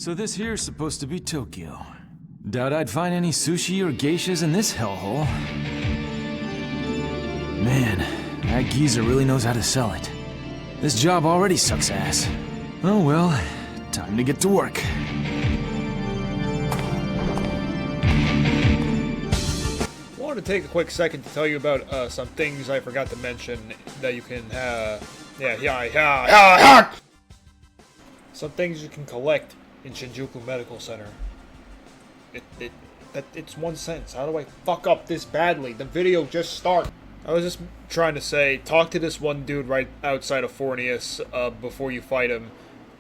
So this here's supposed to be Tokyo. Doubt I'd find any sushi or geishas in this hellhole. Man, that geezer really knows how to sell it. This job already sucks ass. Oh well, time to get to work. I wanted to take a quick second to tell you about some things I forgot to mention that you can some things you can collect in Shinjuku Medical Center. It's 1 cent. How do I fuck up this badly? The video just started. I was just trying to say, talk to this one dude right outside of Fornius before you fight him.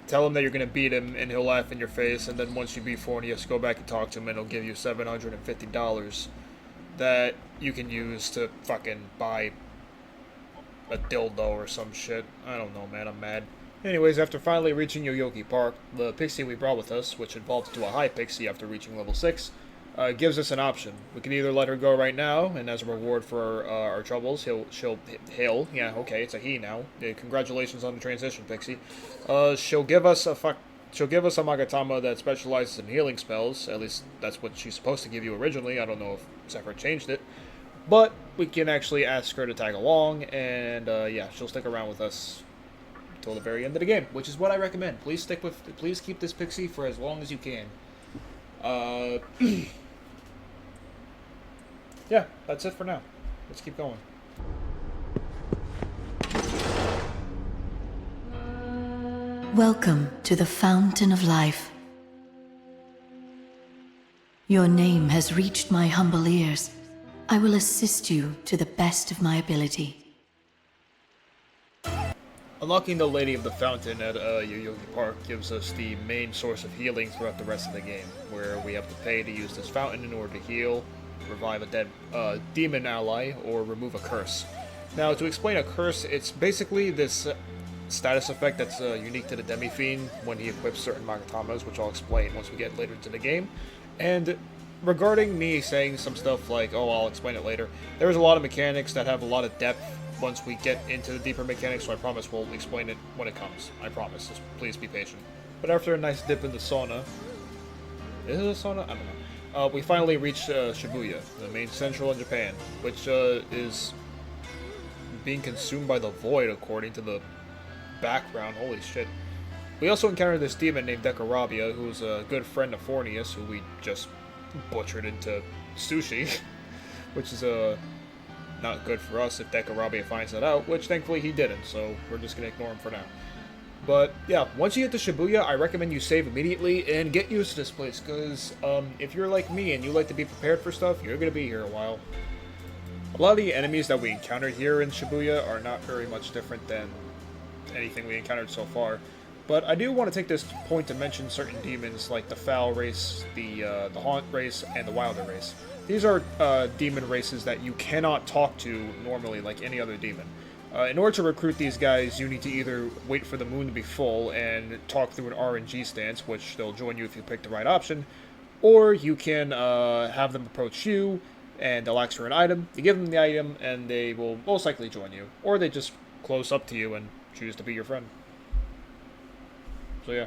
Tell him that you're gonna beat him, and he'll laugh in your face. And then once you beat Fornius, go back and talk to him, and he'll give you $750 that you can use to fucking buy a dildo or some shit. I don't know, man. I'm mad. Anyways, after finally reaching Yoyogi Park, the pixie we brought with us, which evolved to a high pixie after reaching level 6, gives us an option. We can either let her go right now, and as a reward for our troubles, yeah, okay, it's a he now. Yeah, congratulations on the transition, pixie. She'll give us a Magatama that specializes in healing spells. At least that's what she's supposed to give you originally. I don't know if Zephyr changed it. But we can actually ask her to tag along, and yeah, she'll stick around with us until the very end of the game, which is what I recommend. Please keep this pixie for as long as you can. Yeah, that's it for now. Let's keep going. Welcome to the Fountain of Life. Your name has reached my humble ears. I will assist you to the best of my ability. Unlocking the Lady of the Fountain at Yoyogi Park gives us the main source of healing throughout the rest of the game, where we have to pay to use this fountain in order to heal, revive a dead demon ally, or remove a curse. Now, to explain a curse, it's basically this status effect that's unique to the Demi-Fiend when he equips certain Magatamas, which I'll explain once we get later into the game. And regarding me saying some stuff like, oh, I'll explain it later, there's a lot of mechanics that have a lot of depth once we get into the deeper mechanics, so I promise we'll explain it when it comes. I promise. Just please be patient. But after a nice dip in the sauna... Is it a sauna? I don't know. We finally reached Shibuya, the main central in Japan, which is being consumed by the void according to the background. Holy shit. We also encountered this demon named Dekarabia, who's a good friend of Fornius, who we just butchered into sushi, which is not good for us if Dekarabia finds that out, which thankfully he didn't, so we're just gonna ignore him for now. But yeah, once you get to Shibuya, I recommend you save immediately and get used to this place, because if you're like me and you like to be prepared for stuff, you're gonna be here a while. A lot of the enemies that we encountered here in Shibuya are not very much different than anything we encountered so far. But I do want to take this point to mention certain demons like the Foul race, the Haunt race, and the Wilder race. These are demon races that you cannot talk to normally like any other demon. In order to recruit these guys, you need to either wait for the moon to be full and talk through an RNG stance, which they'll join you if you pick the right option, or you can have them approach you and they'll ask for an item. You give them the item and they will most likely join you, or they just close up to you and choose to be your friend. So yeah.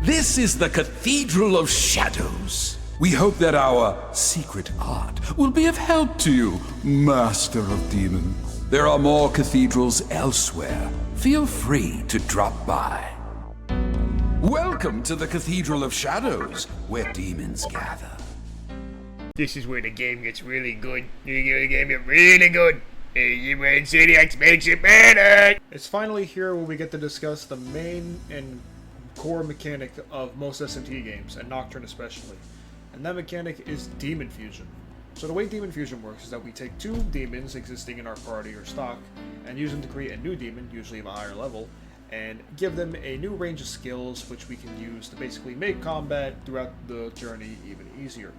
This is the Cathedral of Shadows. We hope that our secret art will be of help to you, Master of Demons. There are more cathedrals elsewhere. Feel free to drop by. Welcome to the Cathedral of Shadows, where demons gather. This is where the game gets really good. The game gets really good. Insaniax makes it better! It's finally here where we get to discuss the main and core mechanic of most SMT games, and Nocturne especially. And that mechanic is Demon Fusion. So the way Demon Fusion works is that we take two demons existing in our party or stock, and use them to create a new demon, usually of a higher level, and give them a new range of skills which we can use to basically make combat throughout the journey even easier.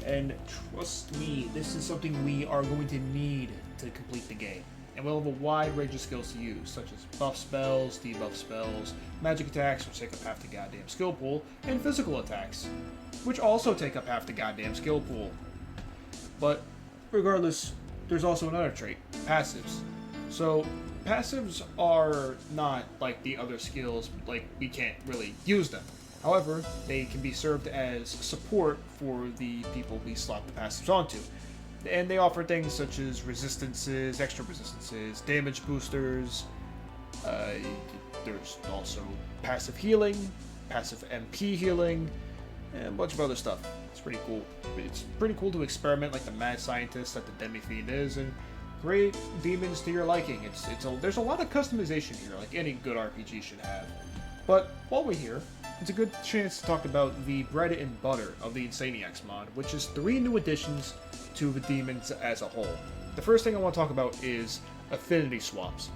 And trust me, this is something we are going to need to complete the game. and will have a wide range of skills to use, such as buff spells, debuff spells, magic attacks, which take up half the goddamn skill pool, and physical attacks, which also take up half the goddamn skill pool. But regardless, there's also another trait, passives. So passives are not like the other skills, like we can't really use them. However, they can be served as support for the people we slot the passives onto. And they offer things such as resistances, extra resistances, damage boosters. There's also passive healing, passive MP healing, and a bunch of other stuff. It's pretty cool. It's pretty cool to experiment like the mad scientist that the Demi-Fiend is, and create demons to your liking. There's a lot of customization here, like any good RPG should have. But while we're here, it's a good chance to talk about the bread and butter of the Insaniax mod, which is 3 new additions to the demons as a whole. The first thing I want to talk about is affinity swaps.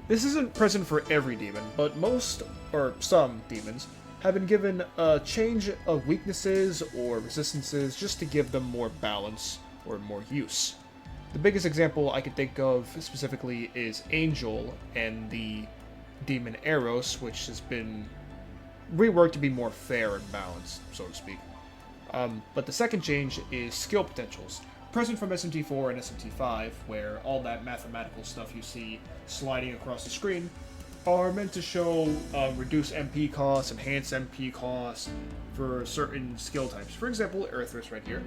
This isn't present for every demon, but most, or some demons, have been given a change of weaknesses or resistances just to give them more balance or more use. The biggest example I can think of specifically is Angel and the demon Eros, which has been reworked to be more fair and balanced, so to speak. But the second change is skill potentials, present from SMT4 and SMT5, where all that mathematical stuff you see sliding across the screen are meant to show reduce MP costs, enhance MP costs for certain skill types. For example, Earthris right here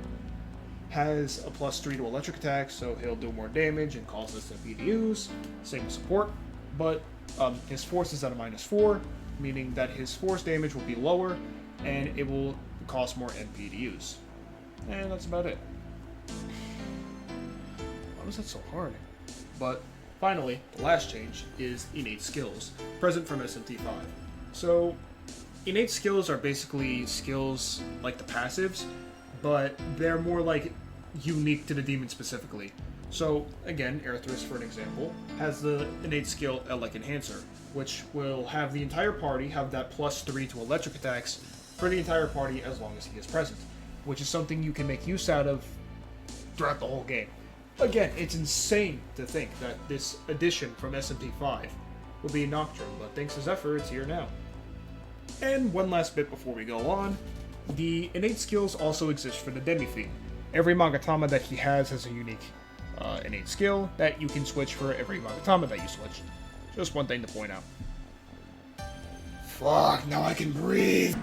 has a +3 to electric attack, so he'll do more damage and cause less MP to use. Same with support, but his force is at a -4, meaning that his force damage will be lower and it will cost more MP to use. And that's about it. Why was that so hard? But finally, the last change is innate skills, present from SMT5. So innate skills are basically skills like the passives, but they're more like unique to the demon specifically. So again, Earthris, for an example, has the innate skill like Enhancer, which will have the entire party have that +3 to electric attacks for the entire party as long as he is present, which is something you can make use out of throughout the whole game. Again, it's insane to think that this addition from SMT5 will be Nocturne, but thanks to Zephyr, it's here now. And one last bit before we go on, the innate skills also exist for the Demi-Fiend. Every Magatama that he has a unique innate skill that you can switch for every Magatama that you switch. Just one thing to point out. Fuck, now I can breathe!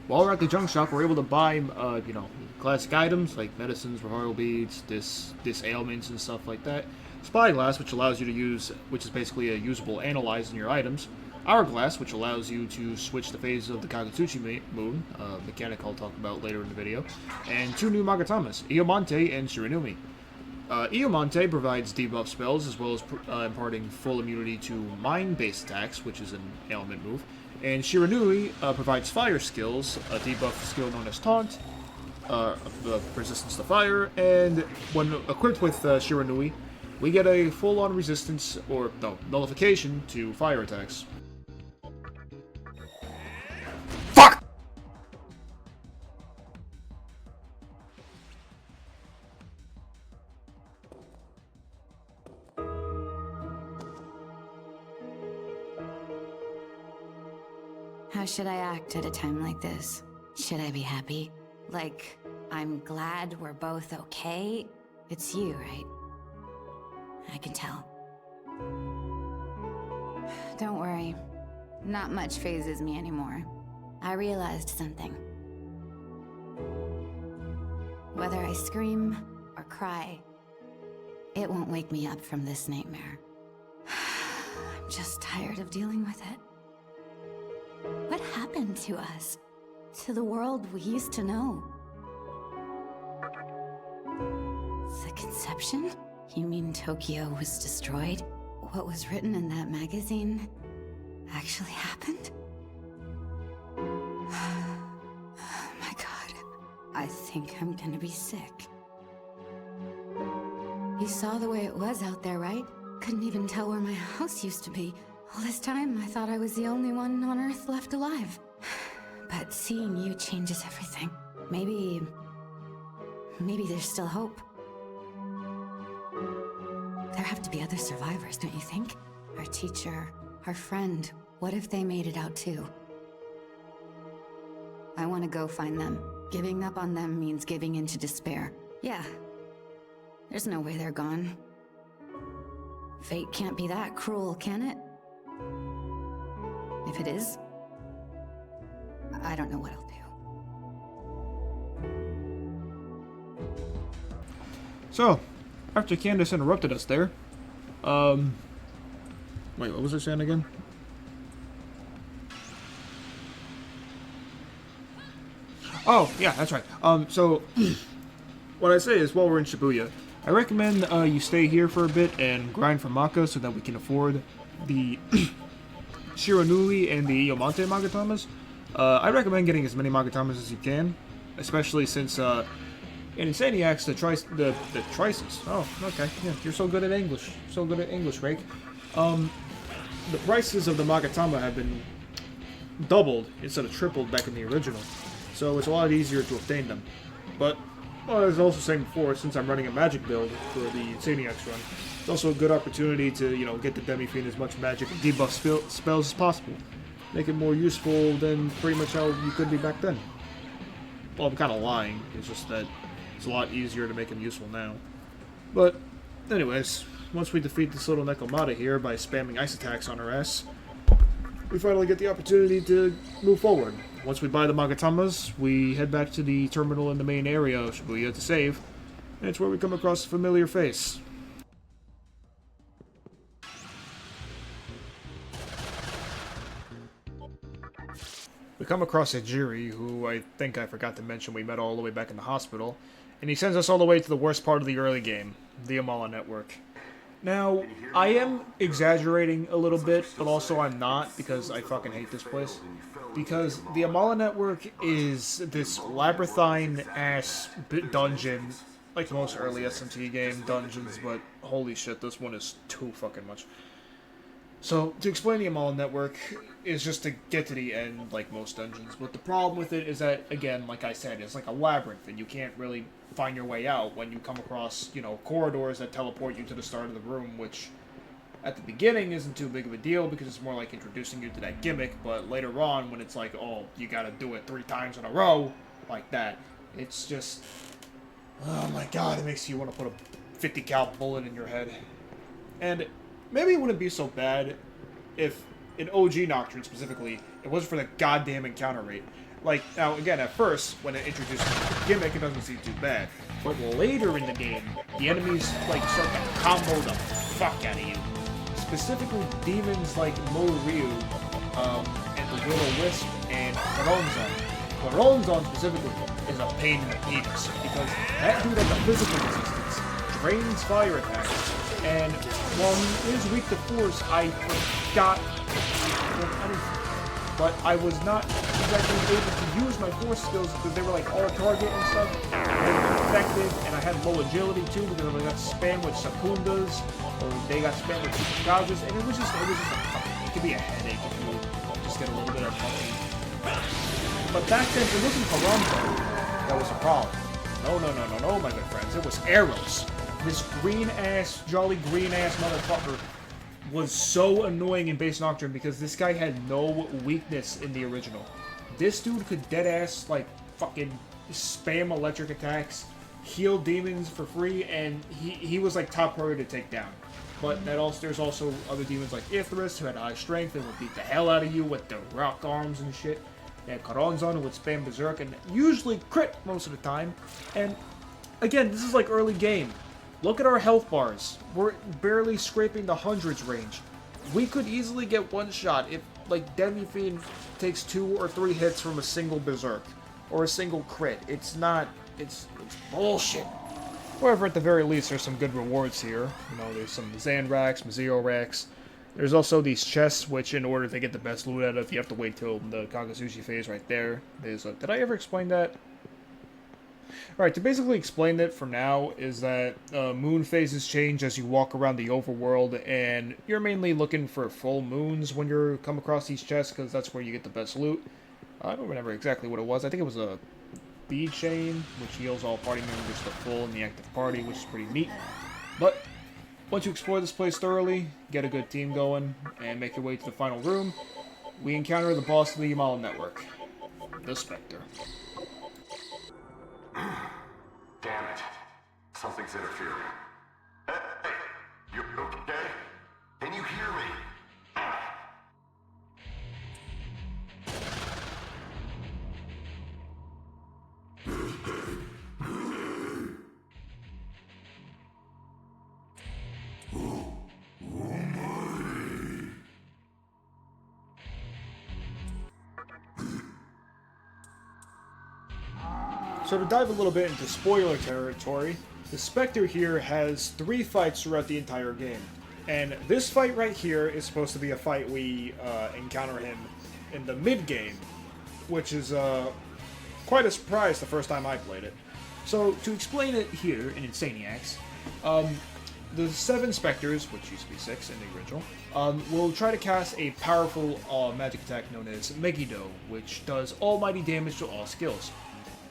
While we're at the junk shop, we're able to buy, classic items like medicines, royal beads, dis ailments, and stuff like that. Spyglass, which allows you to use, which is basically a usable analyze in your items. Hourglass, which allows you to switch the phases of the Kagutsuchi moon, mechanic I'll talk about later in the video. And 2 new Magatamas, Iyomante and Shiranumi. Iyomante provides debuff spells as well as imparting full immunity to mind-based attacks, which is an ailment move. And Shiranui provides fire skills, a debuff skill known as Taunt, the resistance to fire, and when equipped with Shiranui, we get a full-on resistance, or no, nullification to fire attacks. Fuck! How should I act at a time like this? Should I be happy? Like, I'm glad we're both okay? It's you, right? I can tell. Don't worry. Not much phases me anymore. I realized something. Whether I scream or cry, it won't wake me up from this nightmare. I'm just tired of dealing with it. What happened to us? To the world we used to know? The conception? You mean Tokyo was destroyed? What was written in that magazine actually happened? Oh my god. I think I'm gonna be sick. You saw the way it was out there, right? Couldn't even tell where my house used to be. All this time, I thought I was the only one on Earth left alive. But seeing you changes everything. Maybe there's still hope. There have to be other survivors, don't you think? Our teacher, our friend, what if they made it out too? I want to go find them. Giving up on them means giving in to despair. Yeah. There's no way they're gone. Fate can't be that cruel, can it? If it is, I don't know what I'll do. So, after Candace interrupted us there, wait, what was I saying again? Oh, yeah, that's right. So, what I say is, while we're in Shibuya, I recommend you stay here for a bit and grind for Maka so that we can afford the Shiranui and the Iomante Magatamas. I recommend getting as many Magatamas as you can, especially since in Insaniax the trices. Oh, okay, yeah, you're so good at English, Rake. The prices of the Magatama have been doubled instead of tripled back in the original, so it's a lot easier to obtain them. But well, as I was also saying before, since I'm running a magic build for the Insaniax run, it's also a good opportunity to, you know, get the Demi-Fiend as much magic and debuff spells as possible. Make it more useful than pretty much how you could be back then. Well, I'm kind of lying. It's just that it's a lot easier to make him useful now. But, anyways, once we defeat this little Nekomata here by spamming ice attacks on her ass, we finally get the opportunity to move forward. Once we buy the Magatamas, we head back to the terminal in the main area of Shibuya to save, and it's where we come across a familiar face. We come across Ejiri, who I think I forgot to mention we met all the way back in the hospital, and he sends us all the way to the worst part of the early game, the Amala Network. Now, I am exaggerating a little bit, but also I'm not, because I fucking hate this place. Because the Amala Network is this labyrinthine-ass dungeon, like most early SMT game dungeons, but holy shit, this one is too fucking much. So, to explain the Amala Network is just to get to the end, like most dungeons, but the problem with it is that, again, like I said, it's like a labyrinth, and you can't really find your way out when you come across, you know, corridors that teleport you to the start of the room, which at the beginning isn't too big of a deal because it's more like introducing you to that gimmick, but later on when it's like, oh, you gotta do it 3 times in a row, like that, it's just, oh my god, it makes you want to put a 50 cal bullet in your head. And maybe it wouldn't be so bad if, in OG Nocturne specifically, it wasn't for the goddamn encounter rate. Like, now, again, at first, when it introduces the gimmick, it doesn't seem too bad. But later in the game, the enemies, like, start to combo the fuck out of you. Specifically, demons like Menorah, and the Will-O-Wisp, and Coronzon. Coronzon, specifically, is a pain in the penis, because that dude has a physical resistance, drains fire attacks, and while he is weak to force, I forgot... But I was not exactly able to use my force skills because they were like all target and stuff. They were effective, and I had low agility too because I got spammed with Secundas, or they got spammed with Gajas, and it was just it could be a headache if you just get a little bit of pumping. But back then, it wasn't Harambo that was a problem. No, my good friends. It was Arrows. This green-ass, jolly green-ass motherfucker was so annoying in base Nocturne because this guy had no weakness in the original. This dude could deadass, like, fucking spam electric attacks, heal demons for free, and he was, like, top priority to take down. But there's also other demons like Ithris, who had high strength and would beat the hell out of you with their rock arms and shit. They had Coronzon, who would spam Berserk, and usually crit most of the time. And, again, this is, like, early game. Look at our health bars. We're barely scraping the hundreds range. We could easily get one shot if, like, Demi-Fiend takes 2 or 3 hits from a single Berserk. Or a single crit. It's bullshit. However, at the very least, there's some good rewards here. You know, there's some Zanrax, Mazio Rax. There's also these chests, which in order to get the best loot out of, you have to wait till the Kagasushi phase right there. Did I ever explain that? Alright, to basically explain it for now is that moon phases change as you walk around the overworld, and you're mainly looking for full moons when you come across these chests, because that's where you get the best loot. I don't remember exactly what it was. I think it was a bead chain, which heals all party members to full in the active party, which is pretty neat. But once you explore this place thoroughly, get a good team going, and make your way to the final room, we encounter the boss of the Yamal network, the Spectre. Damn it. Something's interfering. Hey, you okay? Can you hear me? So to dive a little bit into spoiler territory, the Spectre here has 3 fights throughout the entire game. And this fight right here is supposed to be a fight we encounter him in the mid-game, which is quite a surprise the first time I played it. So to explain it here in Insaniax, the 7 Spectres, which used to be 6 in the original, will try to cast a powerful magic attack known as Megiddo, which does almighty damage to all skills.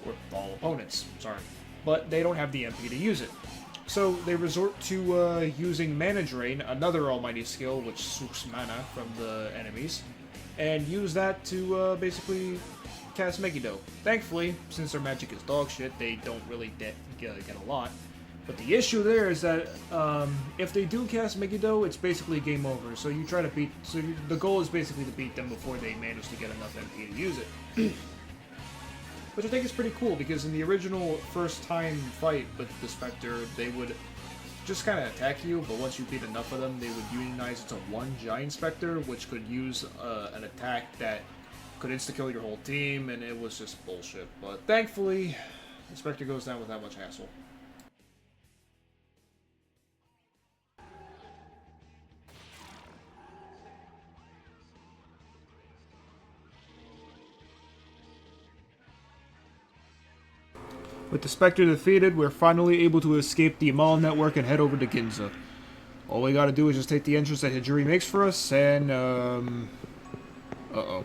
Or all opponents, sorry. But they don't have the MP to use it. So they resort to using Mana Drain, another almighty skill which sucks mana from the enemies, and use that to basically cast Megiddo. Thankfully, since their magic is dog shit, they don't really get a lot. But the issue there is that if they do cast Megiddo, it's basically game over. So you try to beat. So the goal is basically to beat them before they manage to get enough MP to use it. Which I think is pretty cool, because in the original first-time fight with the Spectre, they would just kind of attack you, but once you beat enough of them, they would unionize into one giant Spectre, which could use an attack that could insta-kill your whole team, and it was just bullshit. But thankfully, the Spectre goes down without much hassle. With the Spectre defeated, we're finally able to escape the Yamal network and head over to Ginza. All we gotta do is just take the entrance that Hijiri makes for us, and, uh-oh.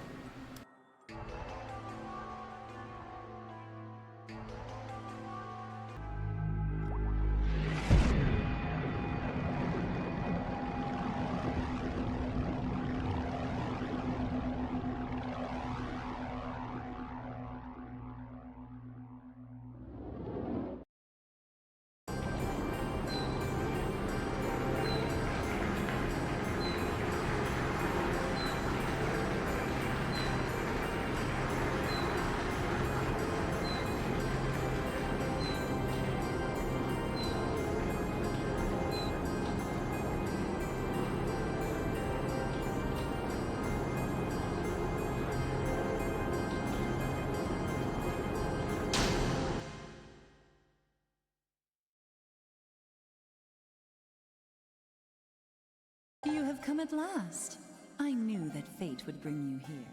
You have come at last. I knew that fate would bring you here.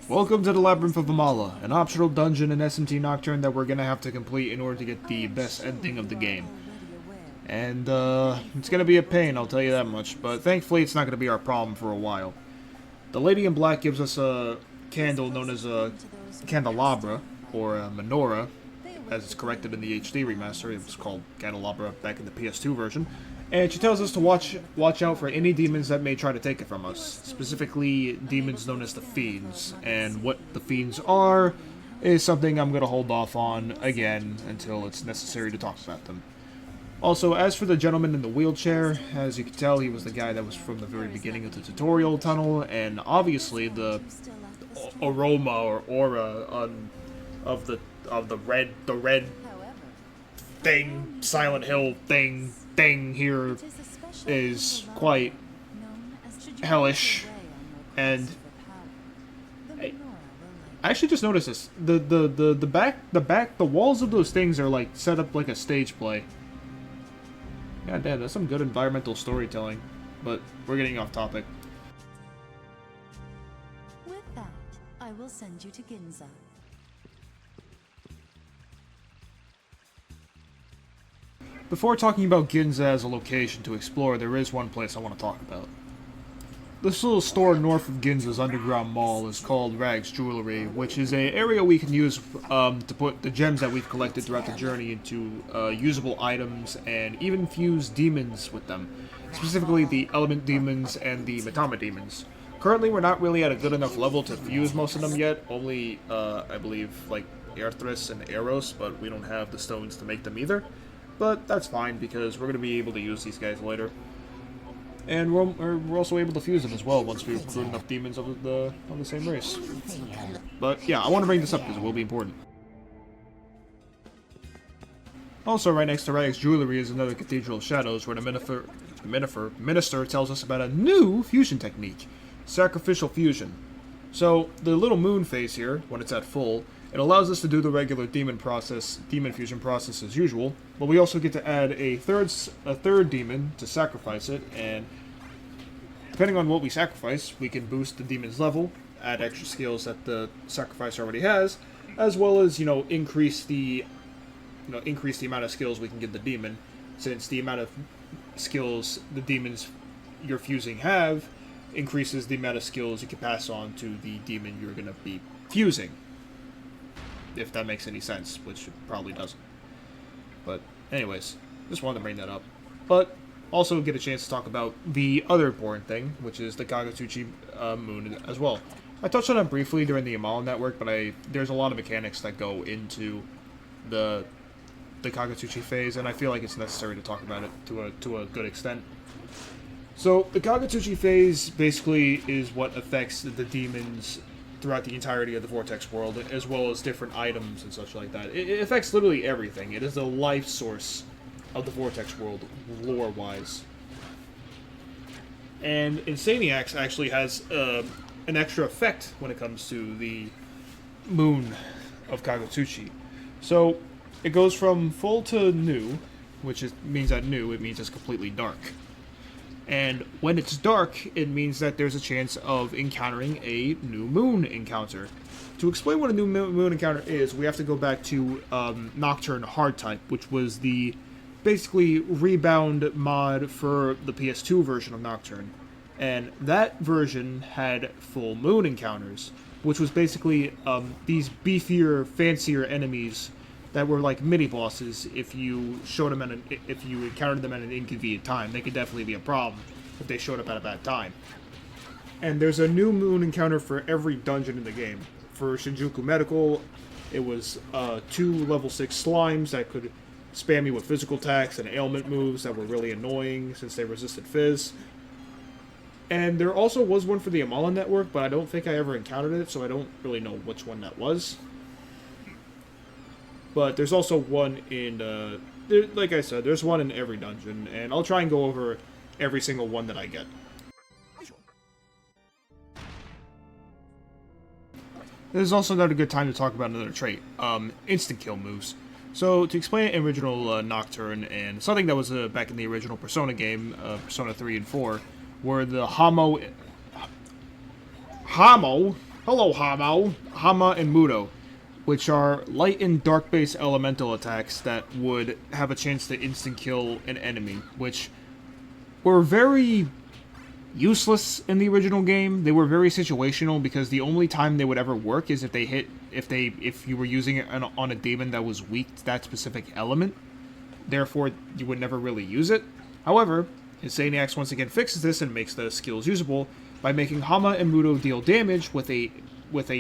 Welcome to the Labyrinth of Amala, an optional dungeon in SMT Nocturne that we're gonna have to complete in order to get the best ending of the game. And, it's gonna be a pain, I'll tell you that much, but thankfully it's not gonna be our problem for a while. The Lady in Black gives us a candle known as a candelabra, or a menorah, as it's corrected in the HD remaster. It was called candelabra back in the PS2 version. And she tells us to watch out for any demons that may try to take it from us. Specifically, demons known as the Fiends. And what the Fiends are is something I'm going to hold off on, again, until it's necessary to talk about them. Also, as for the gentleman in the wheelchair, as you can tell, he was the guy that was from the very beginning of the tutorial tunnel, and obviously the aroma or aura of the red thing, Silent Hill thing here is quite hellish. And I actually just noticed this. The walls of those things are like set up like a stage play. God damn, that's some good environmental storytelling. But we're getting off topic. With that, I will send you to Ginza. before talking about Ginza as a location to explore, there is one place I want to talk about. This little store north of Ginza's underground mall is called Rag's Jewelry, which is an area we can use to put the gems that we've collected throughout the journey into usable items and even fuse demons with them, specifically the element demons and the Metama demons. Currently, we're not really at a good enough level to fuse most of them yet, only, I believe, like Aerthris and Eros, but we don't have the stones to make them either. But that's fine, because we're going to be able to use these guys later. And we're also able to fuse them as well once we recruit enough demons of the same race. But yeah, I want to bring this up because it will be important. Also, right next to Rag's Jewelry is another Cathedral of Shadows, where the minister tells us about a new fusion technique, Sacrificial Fusion. So, the little moon phase here, when it's at full, it allows us to do the regular demon fusion process as usual, but we also get to add a third demon to sacrifice it, and depending on what we sacrifice, we can boost the demon's level, add extra skills that the sacrifice already has, as well as, increase the amount of skills we can give the demon, since the amount of skills the demons you're fusing have increases the amount of skills you can pass on to the demon you're going to be fusing. If that makes any sense, which it probably doesn't. But anyways, just wanted to bring that up. But also get a chance to talk about the other important thing, which is the Kagutsuchi moon as well. I touched on it briefly during the Amala network, but there's a lot of mechanics that go into the Kagutsuchi phase, and I feel like it's necessary to talk about it to a good extent. So the Kagutsuchi phase basically is what affects the demons throughout the entirety of the Vortex world, as well as different items and such like that. It affects literally everything. It is the life source of the Vortex world, lore-wise. And Insaniax actually has an extra effect when it comes to the moon of Kagutsuchi. So, it goes from full to new, which means that new, it means it's completely dark. And when it's dark, it means that there's a chance of encountering a new moon encounter. To explain what a new moon encounter is, we have to go back to Nocturne hard type, which was the basically rebound mod for the PS2 version of Nocturne. And that version had full moon encounters, which was basically these beefier, fancier enemies that were like mini bosses. If you encountered them at an inconvenient time, they could definitely be a problem if they showed up at a bad time. And there's a new moon encounter for every dungeon in the game. For Shinjuku Medical, it was 2 level 6 slimes that could spam you with physical attacks and ailment moves that were really annoying since they resisted fizz. And there also was one for the Amala network, but I don't think I ever encountered it, so I don't really know which one that was. But there's also one in, like I said, there's one in every dungeon, and I'll try and go over every single one that I get. This is also not a good time to talk about another trait, instant kill moves. So, to explain it in original Nocturne, and something that was back in the original Persona game, Persona 3 and 4, were the Hama and Mudo, which are light and dark-based elemental attacks that would have a chance to instant kill an enemy, which were very useless in the original game. They were very situational because the only time they would ever work is if you were using it on a demon that was weak to that specific element. Therefore, you would never really use it. However, Insaniax once again fixes this and makes the skills usable by making Hama and Mudo deal damage with a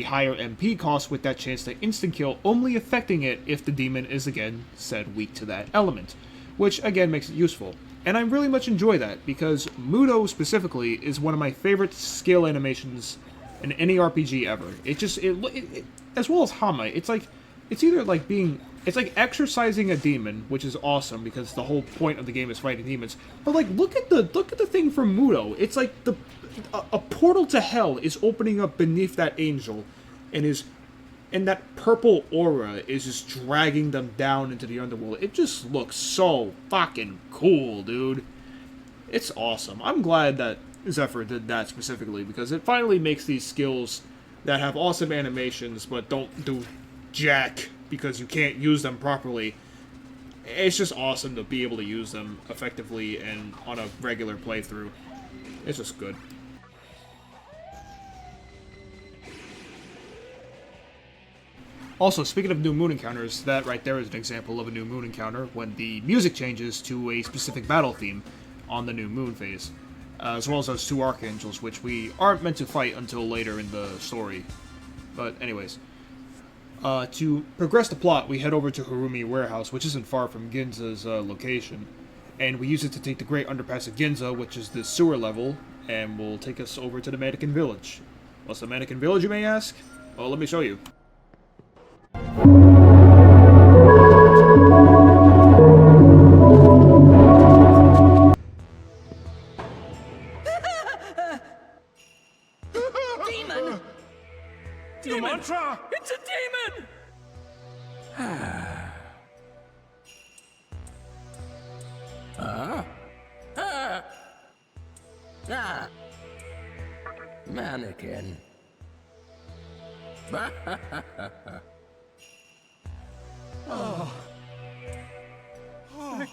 higher MP cost with that chance to instant kill, only affecting it if the demon is again said weak to that element, which again makes it useful. And I really much enjoy that, because Mudo specifically is one of my favorite skill animations in any RPG ever. It as well as Hama, it's like exercising a demon, which is awesome because the whole point of the game is fighting demons. But like, look at the thing from Mudo. It's like a portal to hell is opening up beneath that angel, and that purple aura is just dragging them down into the underworld. It just looks so fucking cool, dude. It's awesome. I'm glad that Zephyr did that specifically, because it finally makes these skills that have awesome animations but don't do jack because you can't use them properly it's just awesome to be able to use them effectively and on a regular playthrough. It's just good. Also, speaking of new moon encounters, that right there is an example of a new moon encounter when the music changes to a specific battle theme on the new moon phase. As well as those two archangels, which we aren't meant to fight until later in the story. But anyways, to progress the plot, we head over to Harumi Warehouse, which isn't far from Ginza's location. And we use it to take the Great Underpass of Ginza, which is the sewer level, and will take us over to the Mannequin Village. What's the Mannequin Village, you may ask? Well, let me show you. Demon! Demon! Mantra! It's a demon! Mannequin. My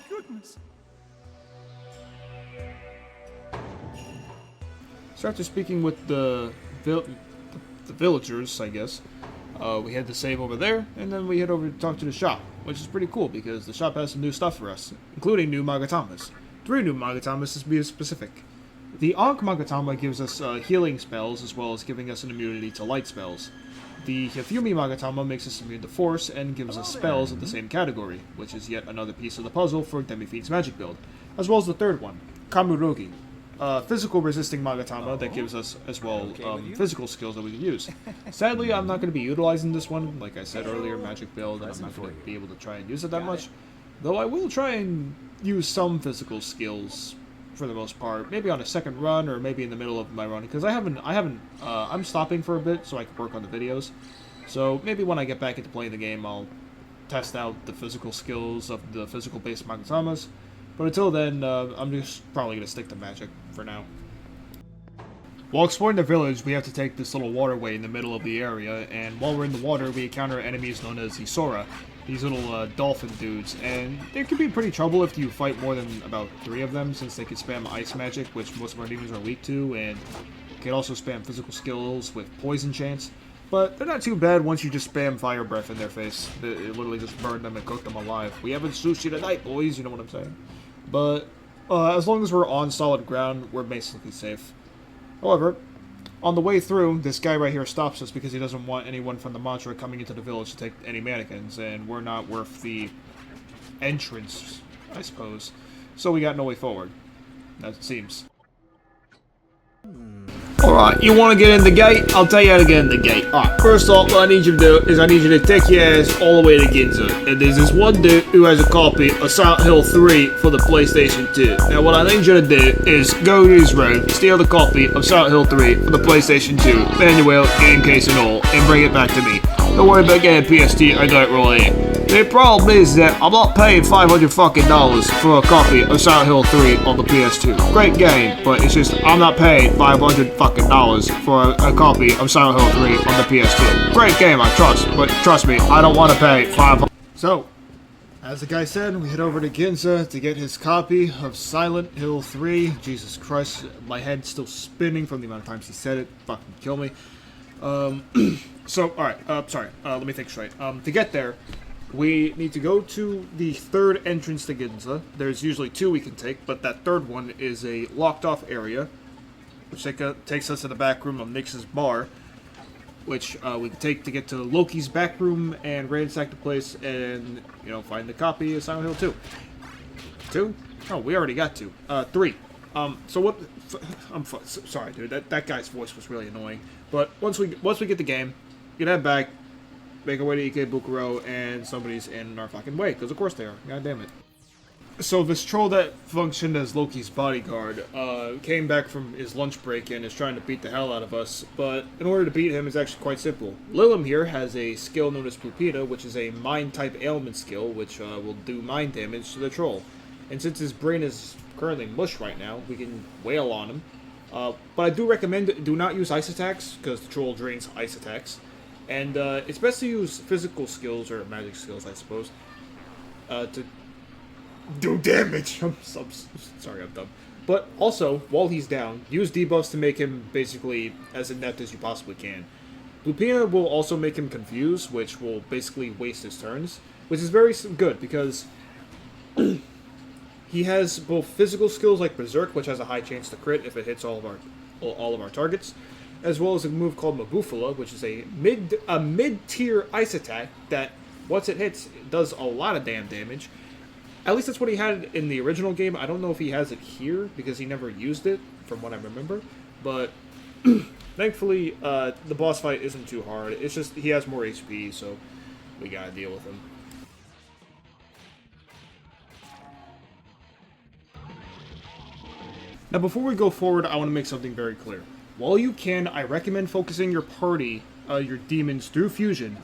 goodness. So after speaking with the villagers, I guess, we had to save over there, and then we head over to talk to the shop, which is pretty cool because the shop has some new stuff for us, including new Magatamas. 3 new Magatamas to be specific. The Ankh Magatama gives us healing spells as well as giving us an immunity to light spells. The Hifumi Magatama makes us immune to force and gives us spells of the same category, which is yet another piece of the puzzle for Demi-Fiend's magic build, as well as the third one, Kamurogi. Physical resisting Magatama that gives us as well physical skills that we can use. Sadly, I'm not going to be utilizing this one. Like I said earlier, magic build, and I'm not going to be able to try and use it that much. Though I will try and use some physical skills for the most part. Maybe on a second run or maybe in the middle of my run, because I'm stopping for a bit so I can work on the videos. So maybe when I get back into playing the game, I'll test out the physical skills of the physical-based Magatamas. But until then, I'm just probably going to stick to magic for now. While exploring the village, we have to take this little waterway in the middle of the area, and while we're in the water, we encounter enemies known as Isora, these little dolphin dudes, and they can be pretty trouble if you fight more than about 3 of them, since they can spam ice magic, which most of our demons are weak to, and can also spam physical skills with poison chants. But they're not too bad once you just spam fire breath in their face. It literally just burned them and cooked them alive. We having sushi tonight, boys, you know what I'm saying? But as long as we're on solid ground, we're basically safe. However, on the way through, this guy right here stops us because he doesn't want anyone from the Mantra coming into the village to take any mannequins, and we're not worth the entrance, I suppose. So we got no way forward, as it seems. Alright, you want to get in the gate? I'll tell you how to get in the gate. Alright, first off, what I need you to do is I need you to take your ass all the way to Ginza. And there's this one dude who has a copy of Silent Hill 3 for the PlayStation 2. Now what I need you to do is go to his room, steal the copy of Silent Hill 3 for the PlayStation 2, manual, game case and all, and bring it back to me. Don't worry about getting a PST, I got it right here. The problem is that I'm not paying $500 fucking for a copy of Silent Hill 3 on the PS2. Great game, but it's just I'm not paying $500 fucking for a copy of Silent Hill 3 on the PS2. Great game, I trust, but trust me, I don't want to pay $500. So, as the guy said, we head over to Ginza to get his copy of Silent Hill 3. Jesus Christ, my head's still spinning from the amount of times he said it. Fucking kill me. So, alright, sorry, let me think straight. To get there, we need to go to the third entrance to Ginza. There's usually 2 we can take, but that third one is a locked off area, which takes us to the back room of Nyx's bar, which we can take to get to Loki's back room and ransack the place and, you know, find the copy of Silent Hill 2. 2? Oh, we already got 2. 3. So what... sorry, dude. That guy's voice was really annoying. But once we get the game, we can head back, make our way to Ikebukuro, and somebody's in our fucking way, because of course they are. God damn it. So this troll that functioned as Loki's bodyguard came back from his lunch break and is trying to beat the hell out of us, but in order to beat him, it's actually quite simple. Lilim here has a skill known as Pupita, which is a mind-type ailment skill, which will do mind damage to the troll. And since his brain is currently mush right now, we can wail on him. But I do recommend do not use ice attacks, because the troll drains ice attacks. And it's best to use physical skills, or magic skills, I suppose, to do damage. I'm sorry, I'm dumb. But also, while he's down, use debuffs to make him basically as inept as you possibly can. Lupina will also make him confused, which will basically waste his turns, which is very good because he has both physical skills like Berserk, which has a high chance to crit if it hits all of our targets, as well as a move called Magufula, which is a mid-tier ice attack that once it hits, it does a lot of damn damage. At least that's what he had in the original game. I don't know if he has it here because he never used it, from what I remember. But thankfully, the boss fight isn't too hard. It's just he has more HP, so we gotta deal with him. Now, before we go forward, I want to make something very clear. While you can, I recommend focusing your party, your demons, through fusion,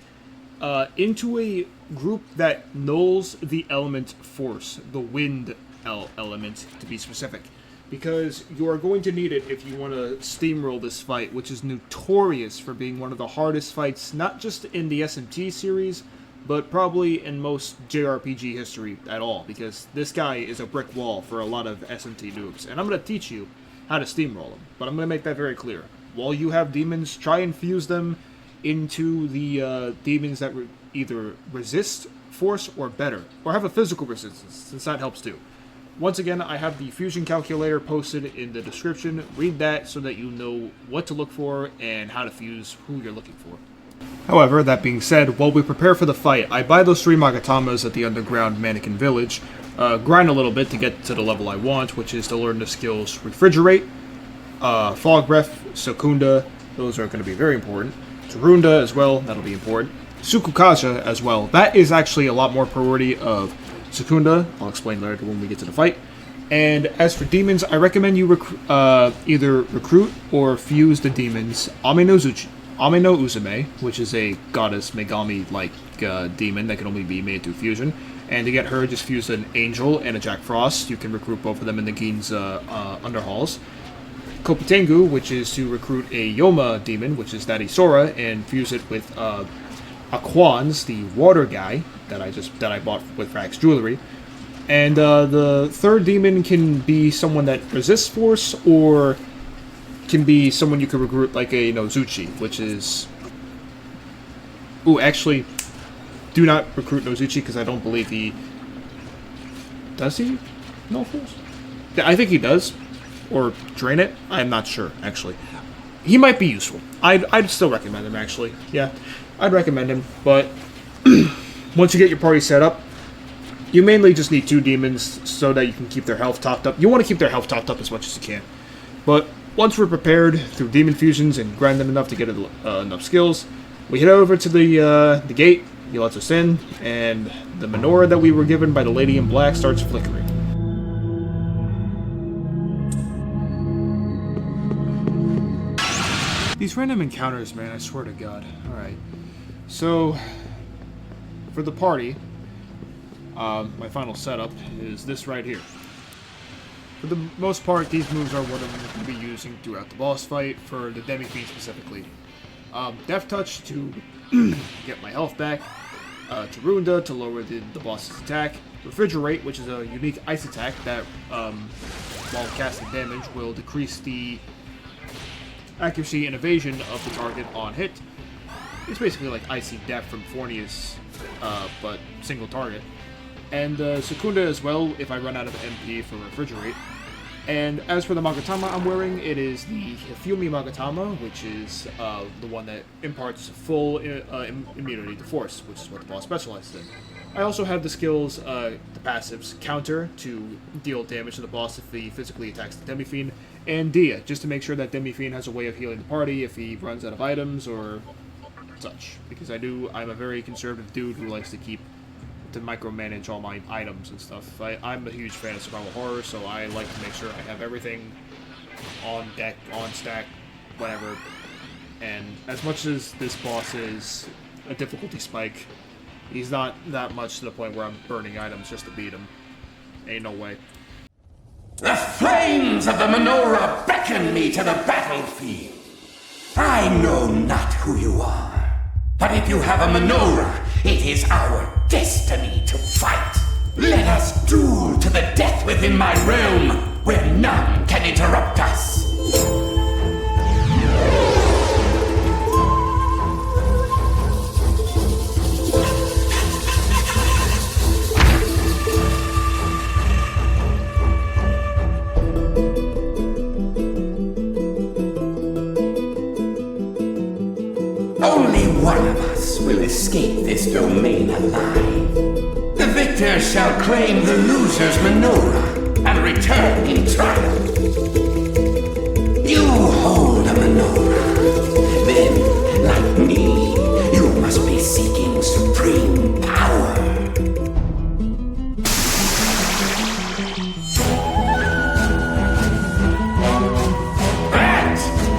into a group that nulls the element force, the wind element, to be specific. Because you are going to need it if you want to steamroll this fight, which is notorious for being one of the hardest fights, not just in the SMT series, but probably in most JRPG history at all, because this guy is a brick wall for a lot of SMT noobs. And I'm going to teach you how to steamroll him, but I'm going to make that very clear. While you have demons, try and fuse them into the demons that either resist force or better, or have a physical resistance, since that helps too. Once again, I have the fusion calculator posted in the description. Read that so that you know what to look for and how to fuse who you're looking for. However, that being said, while we prepare for the fight, I buy those 3 Magatamas at the underground mannequin village, grind a little bit to get to the level I want, which is to learn the skills Refrigerate, Fog Breath, Secunda, those are going to be very important. Tarunda as well, that'll be important. Sukukaja as well, that is actually a lot more priority of Secunda, I'll explain later when we get to the fight. And as for demons, I recommend you either recruit or fuse the demons Ame no Uzume, which is a goddess Megami-like demon that can only be made through fusion. And to get her, just fuse an Angel and a Jack Frost. You can recruit both of them in the Gin's Underhalls. Kopitengu, which is to recruit a Yoma demon, which is that Isora, and fuse it with Aquans, the water guy that I bought with Frax Jewelry. And the third demon can be someone that resists force, or can be someone you could recruit like a Nozuchi, which is... Ooh, actually, do not recruit Nozuchi because I don't believe he... Does he? No force? I think he does. Or drain it? I'm not sure, actually. He might be useful. I'd still recommend him, actually. Yeah, I'd recommend him, but once you get your party set up, you mainly just need 2 demons so that you can keep their health topped up. You want to keep their health topped up as much as you can. But once we're prepared through demon fusions and grind them enough to get enough skills, we head over to the gate. He lets us in, and the menorah that we were given by the lady in black starts flickering. These random encounters, man, I swear to God. Alright. So, for the party, my final setup is this right here. For the most part, these moves are what I'm going to be using throughout the boss fight, for the Demi-Fiend specifically. Death Touch to get my health back, Tarunda to lower the boss's attack, Refrigerate, which is a unique ice attack that, while casting damage, will decrease the accuracy and evasion of the target on hit. It's basically like Icy Death from Fornius, but single target. And Secunda as well, if I run out of MP for Refrigerate. And as for the Magatama I'm wearing, it is the Hifumi Magatama, which is the one that imparts full immunity to Force, which is what the boss specializes in. I also have the skills, the passives, Counter, to deal damage to the boss if he physically attacks the Demi-Fiend, and Dia, just to make sure that Demi-Fiend has a way of healing the party if he runs out of items or such. Because I'm a very conservative dude who likes to micromanage all my items and stuff. I'm a huge fan of survival horror, so I like to make sure I have everything on deck, on stack, whatever. And as much as this boss is a difficulty spike, he's not that much to the point where I'm burning items just to beat him. Ain't no way. The flames of the Menorah beckon me to the battlefield. I know not who you are, but if you have a Menorah, it is our destiny to fight. Let us duel to the death within my realm, where none can interrupt us. Only one of us will escape this domain alive. The victor shall claim the loser's Menorah and return in triumph. You hold a Menorah. Then, like me, you must be seeking supreme power. That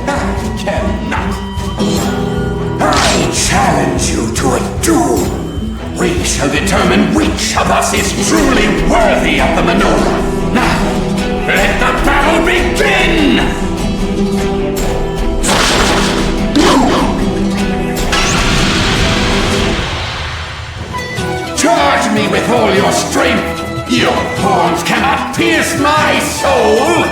I cannot. I challenge you to a duel. We shall determine which of us is truly worthy of the Menorah. Now, let the battle begin! Charge me with all your strength! Your horns cannot pierce my soul!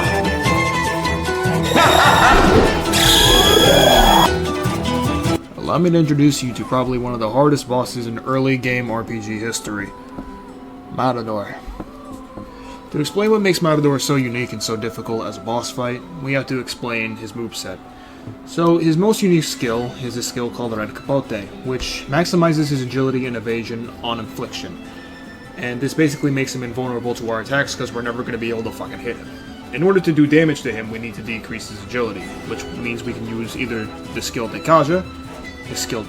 Allow me to introduce you to probably one of the hardest bosses in early game RPG history, Menorah. To explain what makes Menorah so unique and so difficult as a boss fight, we have to explain his moveset. So, his most unique skill is a skill called Red Capote, which maximizes his agility and evasion on infliction. And this basically makes him invulnerable to our attacks because we're never going to be able to fucking hit him. In order to do damage to him, we need to decrease his agility, which means we can use either the skill Dekaja, the skill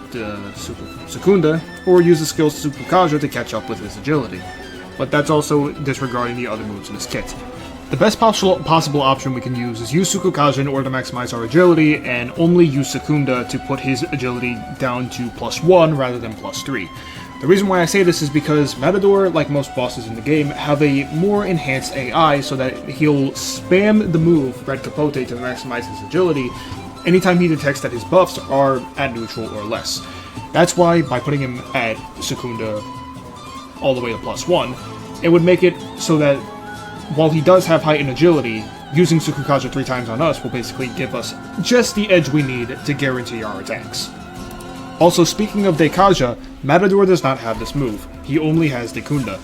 Secunda, or use the skill Tsukukaja to catch up with his agility. But that's also disregarding the other moves in his kit. The best possible option we can use is use Tsukukaja in order to maximize our agility, and only use Secunda to put his agility down to +1 rather than +3. The reason why I say this is because Menorah, like most bosses in the game, have a more enhanced AI so that he'll spam the move Red Capote to maximize his agility anytime he detects that his buffs are at neutral or less. That's why, by putting him at Secunda all the way to +1, it would make it so that while he does have heightened agility, using Tsukukaja 3 times on us will basically give us just the edge we need to guarantee our attacks. Also, speaking of Dekaja, Menorah does not have this move. He only has Dekunda,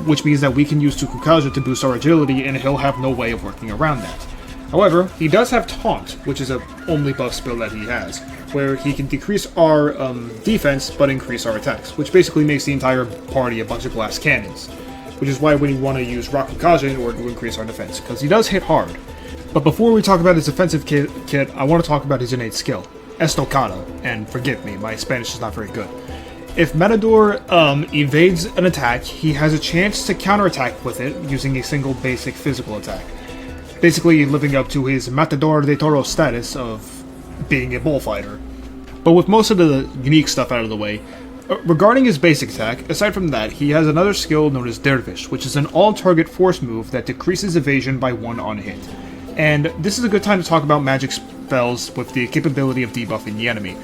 which means that we can use Tsukukaja to boost our agility and he'll have no way of working around that. However, he does have Taunt, which is the only buff skill that he has, where he can decrease our defense but increase our attacks, which basically makes the entire party a bunch of glass cannons, which is why we want to use Rakukaja in order to increase our defense, because he does hit hard. But before we talk about his defensive kit, I want to talk about his innate skill, Estocada, and forgive me, my Spanish is not very good. If Menorah evades an attack, he has a chance to counterattack with it using a single basic physical attack, basically living up to his Matador de Toro status of being a bullfighter. But with most of the unique stuff out of the way, regarding his basic attack, aside from that, he has another skill known as Dervish, which is an all-target force move that decreases evasion by 1 on hit. And this is a good time to talk about magic spells with the capability of debuffing the enemy.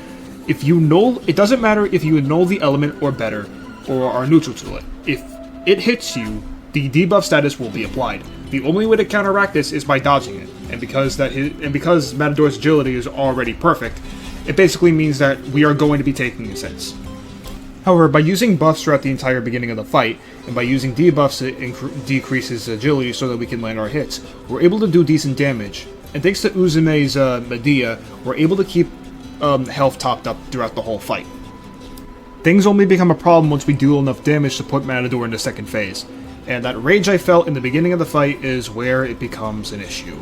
If you null, it doesn't matter if you null the element or better, or are neutral to it. If it hits you, the debuff status will be applied. The only way to counteract this is by dodging it, and because Menorah's agility is already perfect, it basically means that we are going to be taking his hits. However, by using buffs throughout the entire beginning of the fight, and by using debuffs to decrease his agility so that we can land our hits, we're able to do decent damage. And thanks to Uzume's Medea, we're able to keep health topped up throughout the whole fight. Things only become a problem once we deal enough damage to put Menorah into second phase, and that rage I felt in the beginning of the fight is where it becomes an issue.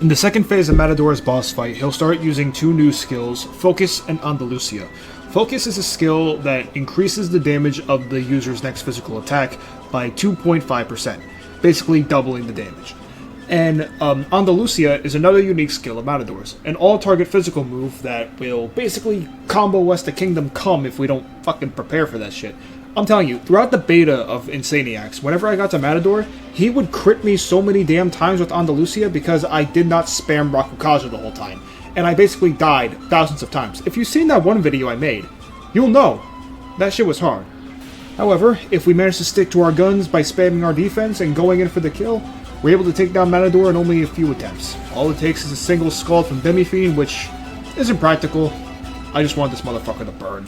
In the second phase of Menorah's boss fight, he'll start using 2 new skills, Focus and Andalusia. Focus is a skill that increases the damage of the user's next physical attack by 2.5%, basically doubling the damage. And Andalusia is another unique skill of Matador's, an all-target physical move that will basically combo us to Kingdom Come if we don't fucking prepare for that shit. I'm telling you, throughout the beta of Insaniax, whenever I got to Matador, he would crit me so many damn times with Andalusia because I did not spam Rakukaja the whole time, and I basically died thousands of times. If you've seen that one video I made, you'll know that shit was hard. However, if we manage to stick to our guns by spamming our defense and going in for the kill, we're able to take down Matador in only a few attempts. All it takes is a single skull from Demi-Fiend, which isn't practical. I just want this motherfucker to burn.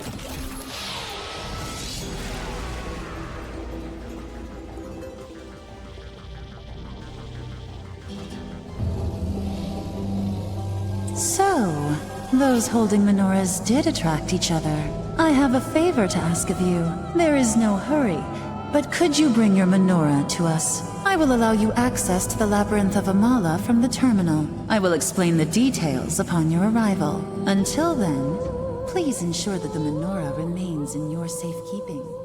So, those holding menorahs did attract each other. I have a favor to ask of you. There is no hurry, but could you bring your menorah to us? I will allow you access to the Labyrinth of Amala from the terminal. I will explain the details upon your arrival. Until then, please ensure that the menorah remains in your safekeeping.